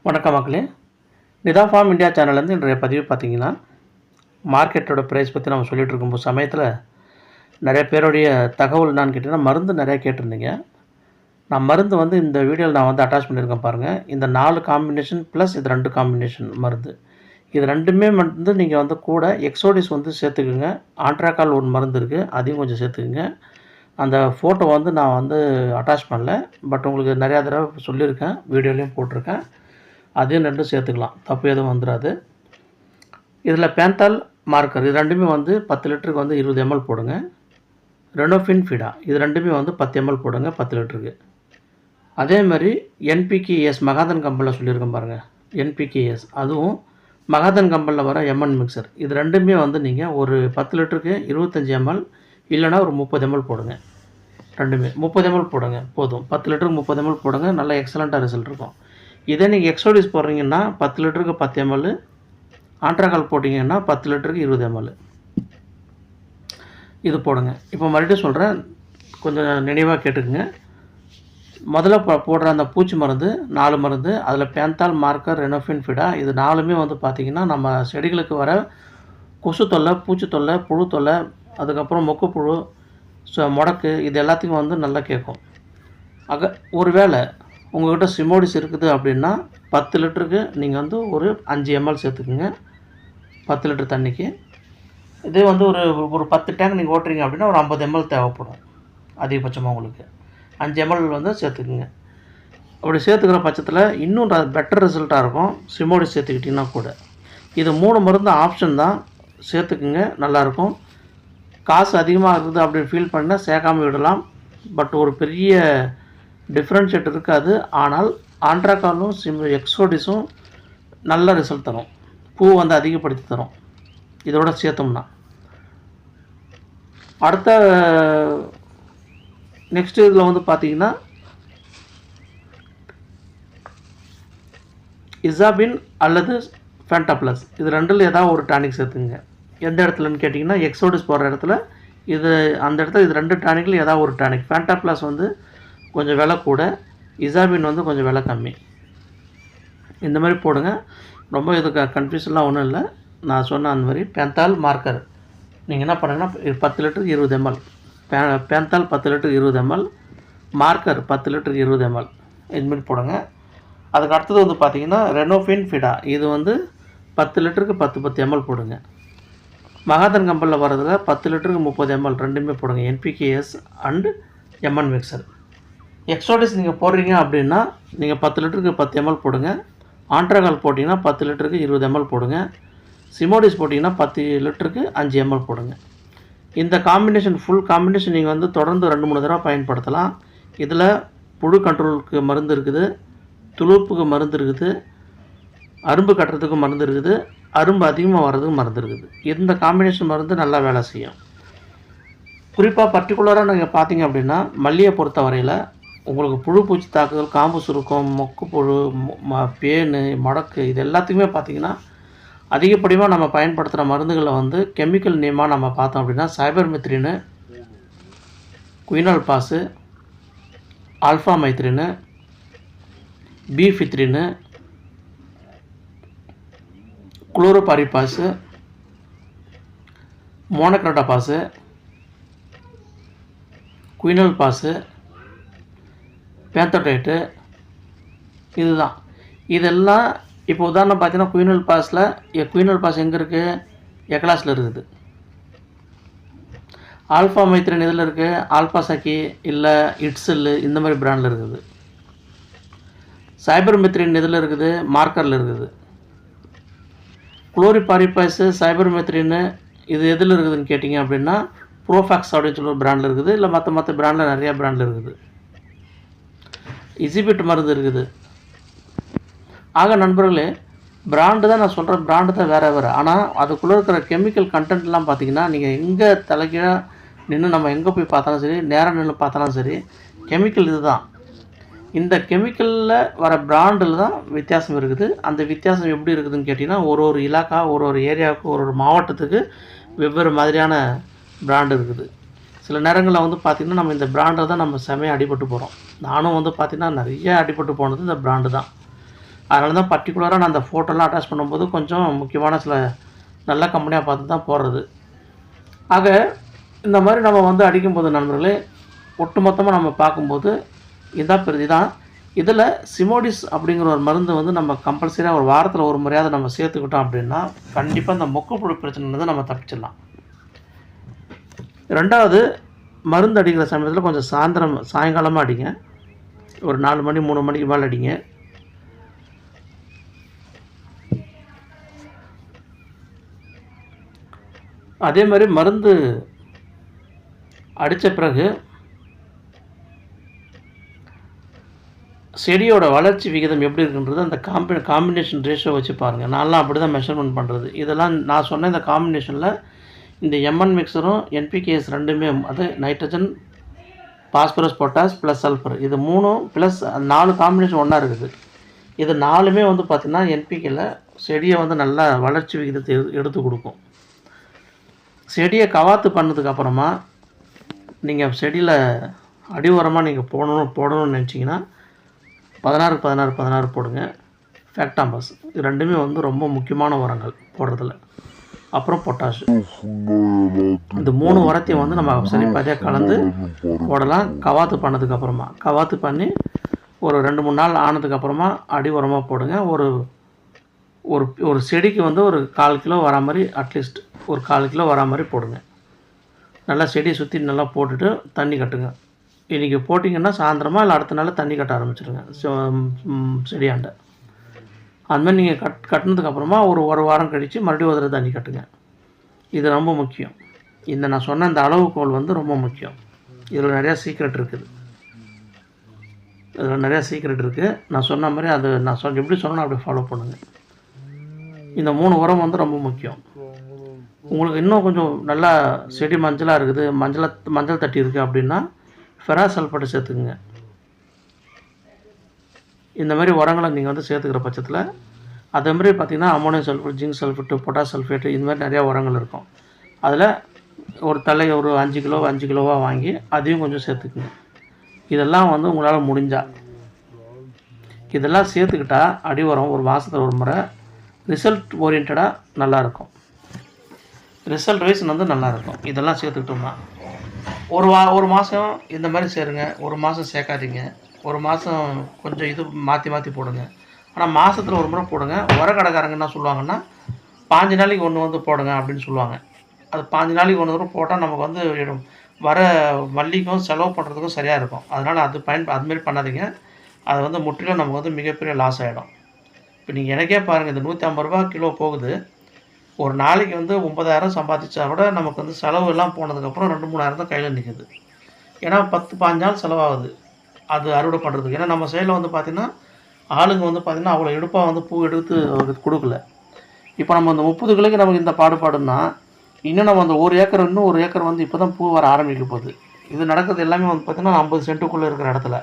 வணக்கம் மக்களே. Nita form India சேனல்லேருந்து இன்றைய பதிவு பார்த்திங்கன்னா, மார்க்கெட்டோட ப்ரைஸ் பற்றி நம்ம சொல்லிகிட்டு இருக்கும்போது சமயத்தில் நிறைய பேருடைய தகவல் என்னான்னு கேட்டிங்கன்னா, மருந்து நிறையா கேட்டிருந்தீங்க. நான் மருந்து இந்த வீடியோவில் நான் அட்டாச் பண்ணியிருக்கேன் பாருங்கள். இந்த 4 காம்பினேஷன் ப்ளஸ் இது 2 காம்பினேஷன் மருந்து. இது ரெண்டுமே நீங்கள் கூட எக்ஸோடிஸ் சேர்த்துக்குங்க. ஆண்ட்ராகால் ஒரு மருந்து இருக்குது, அதையும் கொஞ்சம் சேர்த்துக்குங்க. அந்த ஃபோட்டோ நான் அட்டாச் பண்ணல, பட் உங்களுக்கு நிறையா தடவை சொல்லியிருக்கேன், வீடியோலையும் போட்டிருக்கேன். அதையும் 2 சேர்த்துக்கலாம், தப்பு எதுவும் வந்துடாது. இதில் பேந்தால் மார்க்கர் இது ரெண்டுமே 10 லிட்டருக்கு 20 ml போடுங்க. ரெனோஃபின் ஃபிடா இது ரெண்டுமே 10 ml போடுங்க 10 லிட்டருக்கு. அதேமாதிரி என்பிகேஎஸ் மகாதன் கம்பெனியில் சொல்லியிருக்கேன் பாருங்கள், என்பிகேஎஸ் அதுவும் மகாதன் கம்பெனியில் வர எம்என் மிக்சர் இது ரெண்டுமே நீங்கள் ஒரு 10 லிட்டருக்கு 25 ml இல்லைனா ஒரு 30 ml போடுங்க. ரெண்டுமே 30 ml போடுங்க போதும். 10 லிட்டருக்கு 30 ml போடுங்க, நல்லா எக்ஸலண்ட்டாக ரிசல்ட் இருக்கும். இதே நீங்கள் எக்ஸோடிஸ் போடுறீங்கன்னா 10 லிட்டருக்கு 10 ml, ஆண்ட்ராகால் போட்டிங்கன்னா 10 லிட்டருக்கு 20 ml இது போடுங்க. இப்போ மறுபடியும் சொல்கிறேன், கொஞ்சம் நினைவாக கேட்டுக்குங்க. முதல்ல போடுற அந்த பூச்சி மருந்து 4 மருந்து, அதில் பேந்தால் மார்க்கர் ரெனோஃபின் ஃபிடா இது 4மே பார்த்திங்கன்னா நம்ம செடிகளுக்கு வர கொசு தொல்லை, பூச்சி தொல்லை, புழு தொல்லை, அதுக்கப்புறம் மொக்குப்புழு, முடக்கு இது எல்லாத்துக்கும் நல்லா கேட்கும். ஒரு வேளை உங்கள்கிட்ட சிமோடிஸ் இருக்குது அப்படின்னா 10 லிட்டருக்கு நீங்கள் ஒரு 5 ml சேர்த்துக்குங்க 10 லிட்டர் தண்ணிக்கு. இதே ஒரு 10 டேங்க் நீங்கள் ஓட்டுறீங்க அப்படின்னா ஒரு 50 ml தேவைப்படும் அதிகபட்சமாக உங்களுக்கு. 5 ml சேர்த்துக்குங்க. அப்படி சேர்த்துக்கிற பட்சத்தில் இன்னும் பெட்டர் ரிசல்ட்டாக இருக்கும் சிமோடிஸ் சேர்த்துக்கிட்டிங்கன்னா கூட. இது 3 மருந்து ஆப்ஷன் தான், சேர்த்துக்குங்க, நல்லாயிருக்கும். காசு அதிகமாக இருக்குது அப்படின்னு ஃபீல் பண்ணால் சேர்க்காமல் விடலாம், பட் ஒரு பெரிய டிஃப்ரென்ஷியேட் இருக்காது. ஆனால் ஆண்ட்ராகாலும் எக்ஸோடிஸும் நல்ல ரிசல்ட் தரும், பூ அதிகப்படுத்தி தரும் இதோட சேர்த்தோம்னா. அடுத்த நெக்ஸ்ட் இதில் பார்த்திங்கன்னா இசாபின் அல்லது ஃபேண்டா ப்ளஸ் இது ரெண்டில் ஏதாவது ஒரு டானிக் சேர்த்துங்க. எந்த இடத்துலன்னு கேட்டிங்கன்னா எக்ஸோடிஸ் போடுற இடத்துல இது, அந்த இடத்துல இது 2 டானிக்கில் ஏதாவது ஒரு டானிக். ஃபேண்டா ப்ளஸ் கொஞ்சம் விலை கூட, இசாபின் கொஞ்சம் விலை கம்மி. இந்த மாதிரி போடுங்க. ரொம்ப இதுக்கு கன்ஃபியூஷன்லாம் ஒன்றும் இல்லை. நான் சொன்ன அந்த மாதிரி பேந்தால் மார்க்கர் நீங்கள் என்ன பண்ணுங்கன்னா 10 லிட்டருக்கு 20 ml, பேந்தால் 10 லிட்டருக்கு 20 ml, மார்க்கர் 10 லிட்டருக்கு 20 ml இதுமாரி போடுங்க. அதுக்கு அடுத்தது பார்த்திங்கன்னா ரெனோஃபின் ஃபிடா இது 10 லிட்டருக்கு 10 ml போடுங்க. மகாதன் கம்பெனியில் வரதில் 10 லிட்டருக்கு 30 ml ரெண்டுமே போடுங்க, என்பிகேஎஸ் அண்டு எம்என் மிக்சர். எக்ஸோடிஸ் நீங்கள் போடுறீங்க அப்படின்னா நீங்கள் 10 லிட்டருக்கு 10 ml போடுங்க. ஆண்ட்ராகால் போட்டிங்கன்னா 10 லிட்டருக்கு 20 ml போடுங்க. சிமோடிஸ் போட்டிங்கன்னா 10 லிட்டருக்கு 5 ml போடுங்க. இந்த காம்பினேஷன் ஃபுல் காம்பினேஷன் நீங்கள் தொடர்ந்து 2-3 தடவை பயன்படுத்தலாம். இதில் புழு கண்ட்ரோலுக்கு மருந்து இருக்குது, துளுப்புக்கு மருந்து இருக்குது, அரும்பு கட்டுறதுக்கு மருந்து இருக்குது, அரும்பு அதிகமாக வர்றதுக்கு மருந்து இருக்குது. இந்த காம்பினேஷன் மருந்து நல்லா வேலை செய்யும். குறிப்பாக பர்டிகுலராக நீங்கள் பார்த்தீங்க அப்படின்னா மல்லியை பொறுத்த வரையில் உங்களுக்கு புழு பூச்சி தாக்குதல், காம்பு சுருக்கம், மொக்கு புழு, பேனு, மடக்கு இது எல்லாத்துக்குமே பார்த்திங்கன்னா அதிகப்படியாக நம்ம பயன்படுத்துகிற மருந்துகளில் கெமிக்கல் நேமாக நம்ம பார்த்தோம் அப்படின்னா சைபர்மெத்ரினு, குயினால் பாஸு, ஆல்ஃபா மைத்ரினு, பீஃபித்ரினு, குளோரோபாரிபாஸு, மோனோக்ரோட்டா பாஸு, குயினால் பாஸு, பேந்தோடைட்டு இதுதான். இதெல்லாம் இப்போ உதாரணம் பார்த்தீங்கன்னா குயினால் பாஸ் எங்கே இருக்குது? எக்லாஸில் இருக்குது. ஆல்ஃபா மைத்ரின் இதில் இருக்குது, ஆல்பா சக்கி இல்லை இட்ஸில் இந்த மாதிரி பிராண்டில் இருக்குது. சைபர்மெத்ரின் இதில் இருக்குது, மார்க்கரில் இருக்குது. குளோரிபாரிபாஸு, சைபர்மெத்ரின்னு இது எதில் இருக்குதுன்னு கேட்டிங்க அப்படின்னா ப்ரோஃபாக்ஸ் அப்படின்னு சொல்லி ஒரு பிராண்டில் இருக்குது, இல்லை மற்ற பிராண்டில் நிறையா பிராண்டில் இருக்குது. இசிபிட் மருந்து இருக்குது. ஆக நண்பர்களே, பிராண்டு தான் நான் சொல்கிறேன், பிராண்டு தான் வேறு. ஆனால் அதுக்குள்ளே இருக்கிற கெமிக்கல் கண்டென்ட்லாம் பார்த்திங்கன்னா நீங்கள் எங்கே தலைக்கீழாக நின்று நம்ம எங்கே போய் பார்த்தாலும் சரி, நேராக நின்று பார்த்தாலும் சரி, கெமிக்கல் இது தான். இந்த கெமிக்கலில் வர பிராண்டில் தான் வித்தியாசம் இருக்குது. அந்த வித்தியாசம் எப்படி இருக்குதுன்னு கேட்டிங்கன்னா ஒரு இலாக்கா, ஒரு ஏரியாவுக்கு, ஒரு மாவட்டத்துக்கு வெவ்வேறு மாதிரியான பிராண்டு இருக்குது. சில நேரங்களில் பார்த்திங்கன்னா நம்ம இந்த பிராண்டை தான் நம்ம செமையாக அடிபட்டு போகிறோம். நானும் பார்த்திங்கன்னா நிறைய அடிபட்டு போனது இந்த பிராண்டு தான். அதனால தான் பர்டிகுலராக நான் அந்த ஃபோட்டோலாம் அட்டாச் பண்ணும்போது கொஞ்சம் முக்கியமான சில நல்ல கம்பெனியாக பார்த்து தான் போடுறது. ஆக இந்த மாதிரி நம்ம வந்து அடிக்கும்போது நண்பர்களே, ஒட்டுமொத்தமாக நம்ம பார்க்கும்போது இதான் இதில் சிமோடிஸ் அப்படிங்கிற ஒரு மருந்து வந்து நம்ம கம்பல்சரியாக ஒரு வாரத்தில் ஒரு முறையாவது நம்ம சேர்த்துக்கிட்டோம் அப்படின்னா கண்டிப்பாக இந்த மொக்குப்புழு பிரச்சனைலேருந்து நம்ம தப்பிச்சிடலாம். 2வது, மருந்து அடிக்கிற சமயத்தில் கொஞ்சம் சாயங்காலமாக அடிங்க. ஒரு 4 மணி 3 மணிக்கு மேலே அடிங்க. அதே மாதிரி மருந்து அடித்த பிறகு செடியோட வளர்ச்சி விகிதம் எப்படி இருக்குன்றது அந்த காம்பினேஷன் ரேஷியோ வச்சு பாருங்கள். நான்லாம் அப்படி தான் மெஷர்மெண்ட் பண்ணுறது. இதெல்லாம் நான் சொன்ன இந்த காம்பினேஷனில் இந்த எம்என் மிக்சரும் என்பிகேஎஸ் ரெண்டுமே, அது nitrogen, phosphorus, potash plus sulphur, இது 3 ப்ளஸ் 4 காம்பினேஷன் ஒன்றா இருக்குது. இது 4மே வந்து பார்த்திங்கன்னா என்பிகேல செடியை வந்து நல்லா வளர்ச்சி விகிதத்தை எடுத்து கொடுக்கும். செடியை கவாத்து பண்ணதுக்கப்புறமா நீங்கள் செடியில் அடி உரமாக நீங்கள் போடணும்னு நினச்சிங்கன்னா 16 போடுங்க. ஃபேக்டாம்பஸ், இது ரெண்டுமே வந்து ரொம்ப முக்கியமான உரங்கள் போடுறதுல. அப்புறம் பொட்டாஷ், இந்த 3 உரத்தையும் வந்து நம்ம சரிப்பாதியாக கலந்து போடலாம். கவாத்து பண்ணி ஒரு 2-3 நாள் ஆனதுக்கப்புறமா அடி உரமாக போடுங்க. ஒரு செடிக்கு வந்து ஒரு 1/4 கிலோ வரா மாதிரி, அட்லீஸ்ட் ஒரு 1/4 கிலோ வரா மாதிரி போடுங்க. நல்லா செடியை சுற்றி நல்லா போட்டுட்டு தண்ணி கட்டுங்க. இன்றைக்கி போட்டிங்கன்னா சாயந்தரமாக இல்லை அடுத்த நாள் தண்ணி கட்ட ஆரம்பிச்சிடுங்க செடியாண்ட. அதுமாதிரி நீங்கள் கட்டினதுக்கப்புறமா ஒரு வாரம் கழித்து மறுபடியும் ஒரு தண்ணி கட்டுங்க. இது ரொம்ப முக்கியம். நான் சொன்ன இந்த அளவுகோல் வந்து ரொம்ப முக்கியம். இதில் நிறையா சீக்ரெட் இருக்குது. நான் சொன்ன மாதிரி அது நான் எப்படி சொன்னேன் அப்படி ஃபாலோ பண்ணுங்கள். இந்த 3 உரம் வந்து ரொம்ப முக்கியம். உங்களுக்கு இன்னும் கொஞ்சம் நல்லா செடி மஞ்சளாக இருக்குது, மஞ்சள் தட்டி இருக்குது அப்படின்னா ஃபெராஸ் சல்ஃபேட்டை சேர்த்துக்குங்க. இந்த மாதிரி உரங்களை நீங்கள் வந்து சேர்த்துக்கிற பட்சத்தில் அதே மாதிரி பார்த்திங்கன்னா ammonium sulphate, zinc sulphate, potash sulphate, இந்த மாதிரி நிறையா உரங்கள் இருக்கும். அதில் ஒரு 5 கிலோவாக வாங்கி அதையும் கொஞ்சம் சேர்த்துக்குங்க. இதெல்லாம் வந்து உங்களால் முடிஞ்சால் இதெல்லாம் சேர்த்துக்கிட்டால் அடி உரம் ஒரு மாதத்தில் ஒரு முறை ரிசல்ட் ஓரியன்டாக நல்லாயிருக்கும். ரிசல்ட் வைஸ் வந்து நல்லாயிருக்கும். இதெல்லாம் சேர்த்துக்கிட்டோம்னா ஒரு மாதம் இந்த மாதிரி சேருங்க, ஒரு மாதம் சேர்க்காதீங்க, ஒரு மாதம் கொஞ்சம் இது மாற்றி போடுங்க. ஆனால் மாதத்தில் ஒரு முறை போடுங்க. உரக்கடைக்காரங்க என்ன சொல்லுவாங்கன்னா 5 நாளைக்கு ஒன்று வந்து போடுங்க அப்படின்னு சொல்லுவாங்க. அது 5 நாளைக்கு ஒன்று தூரம் போட்டால் நமக்கு வந்து வர மல்லிக்கும் செலவு பண்ணுறதுக்கும் சரியாக இருக்கும். அதனால் அதுமாரி பண்ணாதீங்க. அது வந்து முற்றிலும் நமக்கு வந்து மிகப்பெரிய லாஸ் ஆகிடும். இப்போ நீங்கள் எனக்கே பாருங்கள், இந்த 150 ரூபா கிலோ போகுது. ஒரு நாளைக்கு வந்து 90,000 சம்பாதிச்சா கூட நமக்கு வந்து செலவு எல்லாம் போனதுக்கப்புறம் 2-3,000 தான் கையில் நிற்குது. ஏன்னா 10-15 நாள் செலவாகுது அது அறுவடை பண்ணுறதுக்கு. ஏன்னா நம்ம சைடில் வந்து பார்த்திங்கன்னா ஆளுங்க வந்து பார்த்திங்கன்னா அவ்வளோ எடுப்பாக வந்து பூ எடுத்து கொடுக்கல. இப்போ நம்ம அந்த 30 கிலோக்கு நமக்கு இந்த பாடுன்னா இன்னும் நம்ம அந்த 1 ஏக்கர் வந்து இப்போ தான் பூ வர ஆரம்பிக்க போகுது. இது நடக்கிறது எல்லாமே வந்து பார்த்திங்கன்னா 50 சென்ட்டுக்குள்ளே இருக்கிற இடத்துல.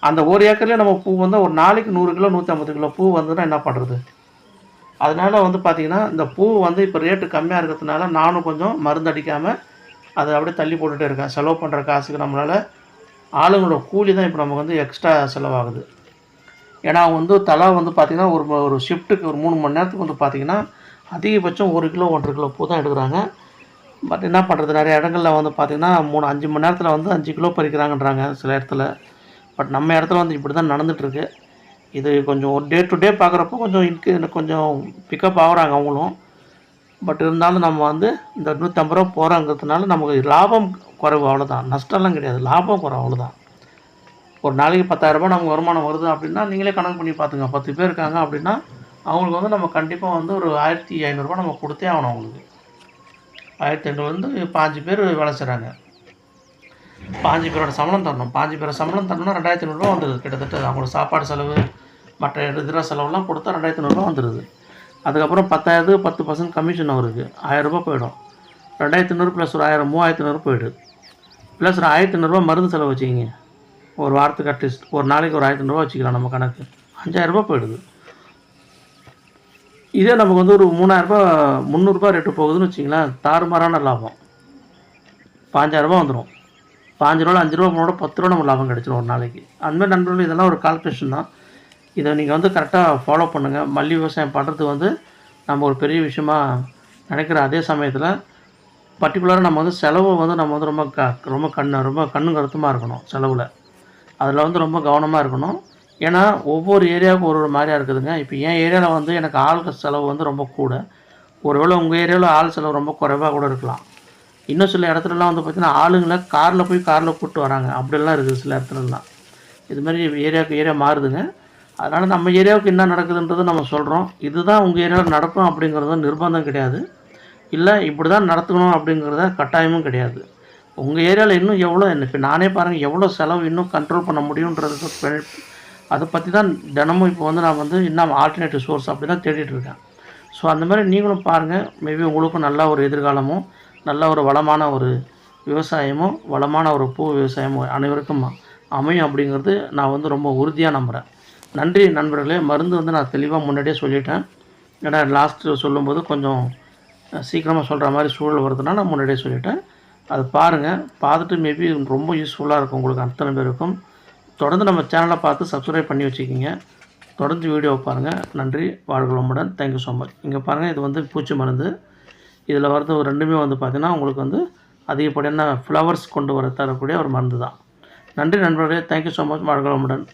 அந்த 1 ஏக்கர்லேயே நம்ம பூ வந்து ஒரு நாளைக்கு 100 கிலோ 150 கிலோ பூ வந்துன்னா என்ன பண்ணுறது? அதனால் வந்து பார்த்திங்கன்னா இந்த பூ வந்து இப்போ ரேட்டு கம்மியாக இருக்கிறதுனால நானும் கொஞ்சம் மருந்து அடிக்காமல் அதை அப்படியே தள்ளி போட்டுகிட்டே இருக்கேன். செலவு பண்ணுற காசுக்கு நம்மளால் ஆளுங்களோட கூலி தான் இப்போ நமக்கு வந்து எக்ஸ்ட்ரா செலவாகுது. ஏன்னா அவங்க வந்து தலா வந்து பார்த்திங்கன்னா ஒரு ஷிஃப்ட்டுக்கு ஒரு 3 மணி நேரத்துக்கு வந்து பார்த்திங்கன்னா அதிகபட்சம் 1 கிலோ 1.5 கிலோ பூ தான் எடுக்கிறாங்க. பட் என்ன பண்ணுறது, நிறைய இடங்களில் வந்து பார்த்திங்கன்னா 3-5 மணி நேரத்தில் வந்து 5 கிலோ பறிக்கிறாங்கன்றாங்க சில இடத்துல. பட் நம்ம இடத்துல வந்து இப்படி தான் நடந்துகிட்ருக்கு. இது கொஞ்சம் ஒரு டே டு டே பார்க்குறப்போ கொஞ்சம் பிக்கப் ஆகுறாங்க அவங்களும். பட் இருந்தாலும் நம்ம வந்து இந்த 150 ரூபா போகிறாங்கிறதுனால நமக்கு லாபம் குறைவு, அவ்வளோதான். நஷ்டம்லாம் கிடையாது, லாபம் குறைவு, அவ்வளோதான். ஒரு நாளைக்கு 10,000 ரூபா நமக்கு வருமானம் வருது அப்படின்னா நீங்களே கணக்கு பண்ணி பார்த்துங்க. 10 பேர் இருக்காங்க அப்படின்னா அவங்களுக்கு வந்து நம்ம கண்டிப்பாக வந்து ஒரு 1,500 ரூபா நம்ம கொடுத்தே ஆகணும். அவங்களுக்கு 1,500 வந்து 5 பேர் வேலை செய்கிறாங்க. 5 பேரோட சம்பளம் தரணும். 5 பேரோட சம்பளம் தரணும்னா 2,500 ரூபா வந்துடுது கிட்டத்தட்ட. அவங்களோட சாப்பாடு செலவு மற்ற இதர செலவுலாம் கொடுத்தா 2,500 ரூபா வந்துடுது. அதுக்கப்புறம் 10,000 10% கமிஷன் அவருக்கு 1,000 ரூபா போயிடும். 2,500 ப்ளஸ் ஒரு 1,000 3,500 போயிடுது. ப்ளஸ் ஒரு 1,500 ரூபா மருந்து செலவு வச்சுக்கிங்க. ஒரு வாரத்துக்கு அட்லீஸ்ட் ஒரு நாளைக்கு ஒரு 1,500 ரூபா வச்சுக்கலாம் நம்ம கணக்கு. 5,000 ரூபா போயிடுது. இதே நமக்கு வந்து ஒரு 3,000 ரூபா 300 ரூபா ரேட்டு போகுதுன்னு வச்சிங்களேன், தாறுமாறான லாபம். 5,000 ரூபா வந்துடும். 5 ரூபா 5 ரூபா போனோட 10 ரூபா நம்ம லாபம் கிடச்சிடும் ஒரு நாளைக்கு. அந்தமாதிரி நண்பர்கள் இதெல்லாம் ஒரு கால்குலேஷன் தான். இதை நீங்கள் வந்து கரெக்டாக ஃபாலோ பண்ணுங்கள். மல்லி விவசாயம் பண்ணுறது வந்து நம்ம ஒரு பெரிய விஷயமா நினைக்கிற அதே சமயத்தில் பர்டிகுலராக நம்ம வந்து செலவு வந்து நம்ம வந்து ரொம்ப கண்ணும் கருத்துமாக இருக்கணும் செலவில். அதில் வந்து ரொம்ப கவனமாக இருக்கணும். ஏன்னா ஒவ்வொரு ஏரியாவுக்கும் ஒரு மாதிரியாக இருக்குதுங்க. இப்போ என் ஏரியாவில் வந்து எனக்கு ஆள் செலவு வந்து ரொம்ப கூட. ஒருவேளை உங்கள் ஏரியாவில் ஆள் செலவு ரொம்ப குறைவாக கூட இருக்கலாம். இன்னும் சில இடத்துலலாம் வந்து பார்த்திங்கன்னா ஆளுங்களை காரில் கூப்பிட்டு வராங்க. அப்படிலாம் இருக்குது சில இடத்துலலாம். இதுமாதிரி ஏரியாவுக்கு ஏரியா மாறுதுங்க. அதனால் நம்ம ஏரியாவுக்கு என்ன நடக்குதுன்றதை நம்ம சொல்கிறோம். இதுதான் உங்கள் ஏரியாவில் நடக்கும் அப்படிங்கிறது நிர்பந்தம் கிடையாது. இல்லை இப்படி தான் நடத்தணும் அப்படிங்கிறத கட்டாயமும் கிடையாது. உங்கள் ஏரியாவில் இன்னும் எவ்வளோ இப்போ நானே பாருங்கள் எவ்வளோ செலவு இன்னும் கண்ட்ரோல் பண்ண முடியுன்றதுக்கு அதை பற்றி தான் தினமும் இப்போ வந்து நான் வந்து இன்னும் ஆல்டர்னேட்டிவ் சோர்ஸ் அப்படி தான் தேடிட்டுருக்கேன். ஸோ அந்த மாதிரி நீங்களும் பாருங்கள். மேபி உங்களுக்கும் நல்ல ஒரு எதிர்காலமும் நல்ல ஒரு வளமான ஒரு விவசாயமும் வளமான ஒரு பூ விவசாயமும் அனைவருக்கும் அமையும் அப்படிங்கிறது நான் வந்து ரொம்ப உறுதியாக நம்புகிறேன். நன்றி நண்பர்களே. மருந்து வந்து நான் தெளிவாக முன்னாடியே சொல்லிட்டேன். ஏன்னா லாஸ்ட்டு சொல்லும்போது கொஞ்சம் சீக்கிரமாக சொல்கிற மாதிரி சூழல் வருதுன்னா நான் முன்னாடியே சொல்லிட்டேன். அதை பாருங்கள். பார்த்துட்டு மேபி ரொம்ப யூஸ்ஃபுல்லாக இருக்கும் உங்களுக்கு அத்தனை பேருக்கும். தொடர்ந்து நம்ம சேனலை பார்த்து சப்ஸ்கிரைப் பண்ணி வச்சுக்கிங்க. தொடர்ந்து வீடியோ பாருங்கள். நன்றி. வாழ்க வளமுடன். Thank you so much. இங்கே பாருங்கள், இது வந்து பூச்சி மருந்து. இதில் வரது ரெண்டுமே வந்து பார்த்திங்கன்னா உங்களுக்கு வந்து அதிகப்படியான ஃப்ளவர்ஸ் கொண்டு வர தரக்கூடிய ஒரு மருந்து தான். நன்றி நண்பர்களே. Thank you so much. வாழ்க வளமுடன்.